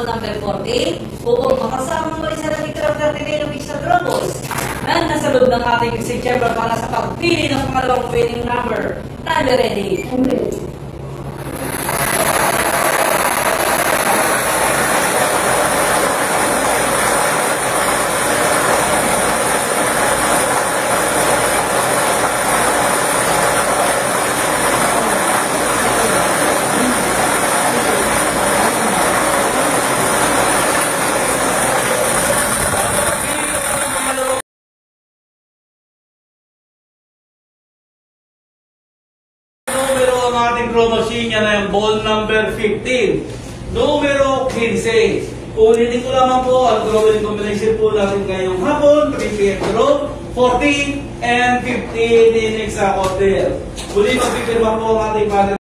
ball number 40 upang makasama mo isa na ito ng 39 ng extra draw balls na nasa loob ng ating message chamber para sa pagpili ng pangalawang winning number. Are you ready? I'm ready. Ating draw machine yan na yung ball number 15. Numero 15. Ulitin ko lamang po ang drawing combination po natin ngayong hapon. 3 PM draw, 14 and 15 in hexagon. Uli magpipirma po ang ating pattern.